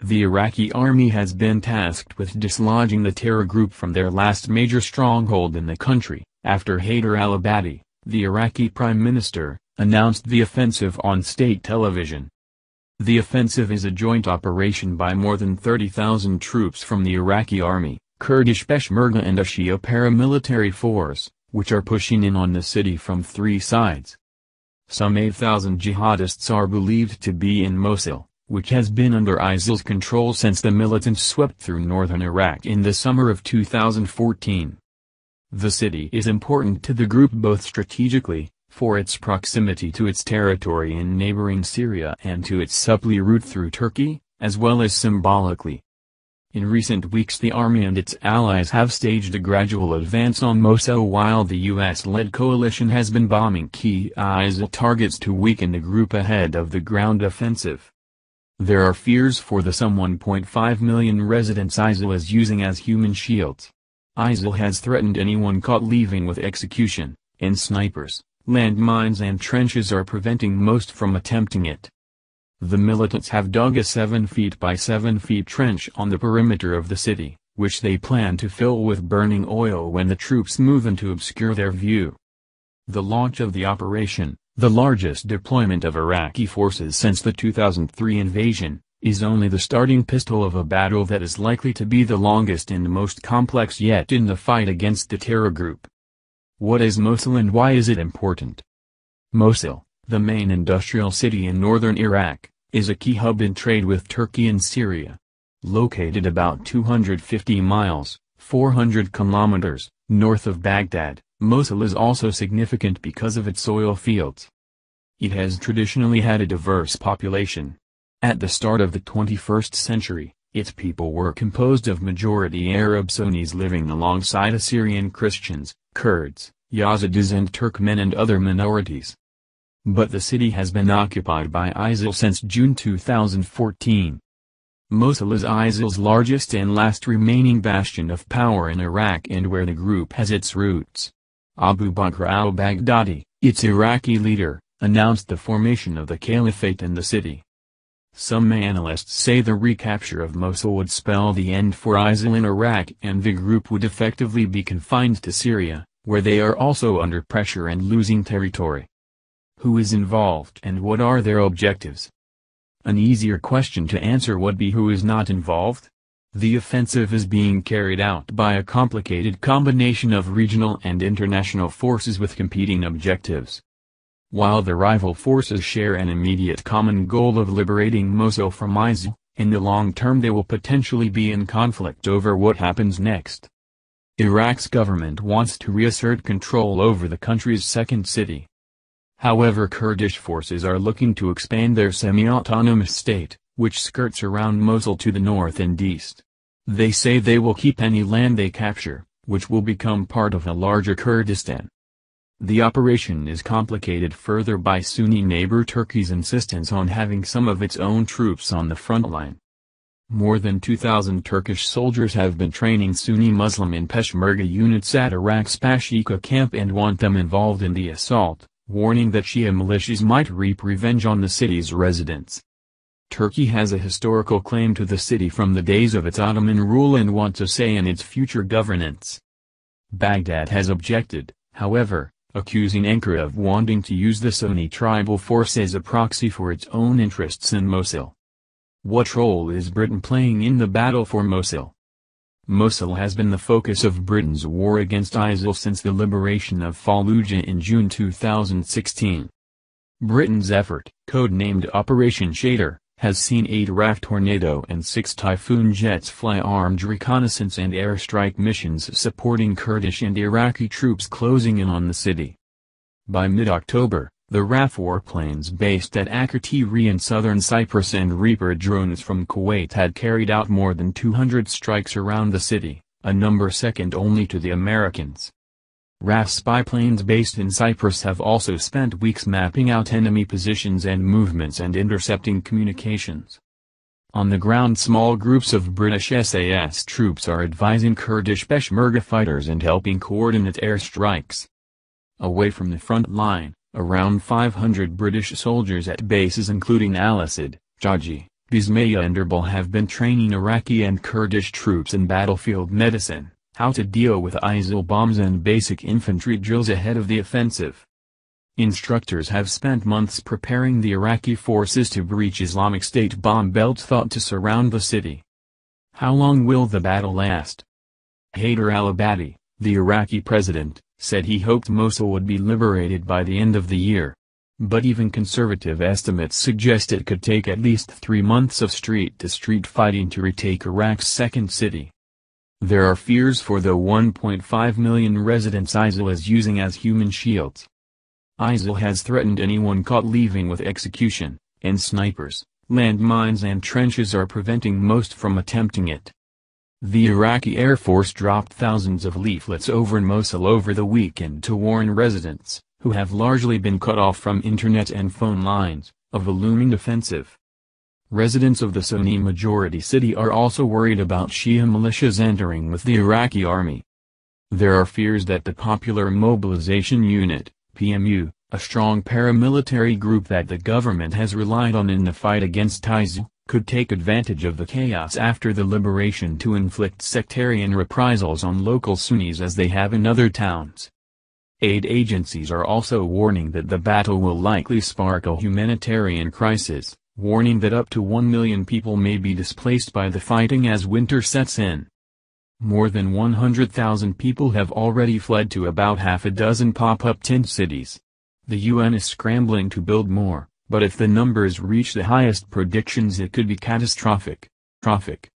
The Iraqi army has been tasked with dislodging the terror group from their last major stronghold in the country, after Haider al-Abadi, the Iraqi prime minister, announced the offensive on state television. The offensive is a joint operation by more than 30,000 troops from the Iraqi army, Kurdish Peshmerga and a Shia paramilitary force, which are pushing in on the city from 3 sides. Some 8,000 jihadists are believed to be in Mosul, which has been under ISIL's control since the militants swept through northern Iraq in the summer of 2014. The city is important to the group both strategically, for its proximity to its territory in neighboring Syria and to its supply route through Turkey, as well as symbolically. In recent weeks the army and its allies have staged a gradual advance on Mosul while the US-led coalition has been bombing key ISIL targets to weaken the group ahead of the ground offensive. There are fears for the some 1.5 million residents ISIL is using as human shields. ISIL has threatened anyone caught leaving with execution, and snipers, landmines and trenches are preventing most from attempting it. The militants have dug a 7 feet by 7 feet trench on the perimeter of the city, which they plan to fill with burning oil when the troops move in to obscure their view. The launch of the operation, the largest deployment of Iraqi forces since the 2003 invasion, is only the starting pistol of a battle that is likely to be the longest and most complex yet in the fight against the terror group. What is Mosul and why is it important? Mosul, the main industrial city in northern Iraq, is a key hub in trade with Turkey and Syria. Located about 250 miles, 400 kilometers, north of Baghdad, Mosul is also significant because of its oil fields. It has traditionally had a diverse population. At the start of the 21st century, its people were composed of majority Arab Sunnis living alongside Assyrian Christians, Kurds, Yazidis and Turkmen and other minorities. But the city has been occupied by ISIL since June 2014. Mosul is ISIL's largest and last remaining bastion of power in Iraq and where the group has its roots. Abu Bakr al-Baghdadi, its Iraqi leader, announced the formation of the caliphate in the city. Some analysts say the recapture of Mosul would spell the end for ISIL in Iraq and the group would effectively be confined to Syria, where they are also under pressure and losing territory. Who is involved and what are their objectives? An easier question to answer would be who is not involved? The offensive is being carried out by a complicated combination of regional and international forces with competing objectives. While the rival forces share an immediate common goal of liberating Mosul from ISIL, in the long term they will potentially be in conflict over what happens next. Iraq's government wants to reassert control over the country's second city. However, Kurdish forces are looking to expand their semi-autonomous state, which skirts around Mosul to the north and east. They say they will keep any land they capture, which will become part of a larger Kurdistan. The operation is complicated further by Sunni neighbor Turkey's insistence on having some of its own troops on the front line. More than 2,000 Turkish soldiers have been training Sunni Muslim and Peshmerga units at Iraq's Pashika camp and want them involved in the assault, warning that Shia militias might reap revenge on the city's residents. Turkey has a historical claim to the city from the days of its Ottoman rule and wants a say in its future governance. Baghdad has objected, however, accusing Ankara of wanting to use the Sunni tribal force as a proxy for its own interests in Mosul. What role is Britain playing in the battle for Mosul? Mosul has been the focus of Britain's war against ISIL since the liberation of Fallujah in June 2016. Britain's effort, codenamed Operation Shader, has seen 8 RAF Tornado and 6 Typhoon jets fly armed reconnaissance and airstrike missions supporting Kurdish and Iraqi troops closing in on the city. By mid-October, the RAF warplanes based at Akrotiri in southern Cyprus and Reaper drones from Kuwait had carried out more than 200 strikes around the city, a number second only to the Americans. RAF spy planes based in Cyprus have also spent weeks mapping out enemy positions and movements and intercepting communications. On the ground, small groups of British SAS troops are advising Kurdish Peshmerga fighters and helping coordinate airstrikes. Away from the front line, around 500 British soldiers at bases including Al Asad, Jaji, Bismillah and Erbil have been training Iraqi and Kurdish troops in battlefield medicine, how to deal with Isil bombs and basic infantry drills ahead of the offensive. Instructors have spent months preparing the Iraqi forces to breach Islamic State bomb belts thought to surround the city. How long will the battle last? Haider al-Abadi, the Iraqi president, said he hoped Mosul would be liberated by the end of the year. But even conservative estimates suggest it could take at least 3 months of street-to-street fighting to retake Iraq's second city. There are fears for the 1.5 million residents Isil is using as human shields. Isil has threatened anyone caught leaving with execution, and snipers, landmines and trenches are preventing most from attempting it. The Iraqi Air Force dropped thousands of leaflets over Mosul over the weekend to warn residents, who have largely been cut off from internet and phone lines, of a looming offensive. Residents of the Sunni-majority city are also worried about Shia militias entering with the Iraqi army. There are fears that the Popular Mobilization Unit, PMU, a strong paramilitary group that the government has relied on in the fight against Isil, could take advantage of the chaos after the liberation to inflict sectarian reprisals on local Sunnis as they have in other towns. Aid agencies are also warning that the battle will likely spark a humanitarian crisis, warning that up to 1 million people may be displaced by the fighting as winter sets in. More than 100,000 people have already fled to about half a dozen pop-up tent cities. The UN is scrambling to build more, but if the numbers reach the highest predictions it could be catastrophic.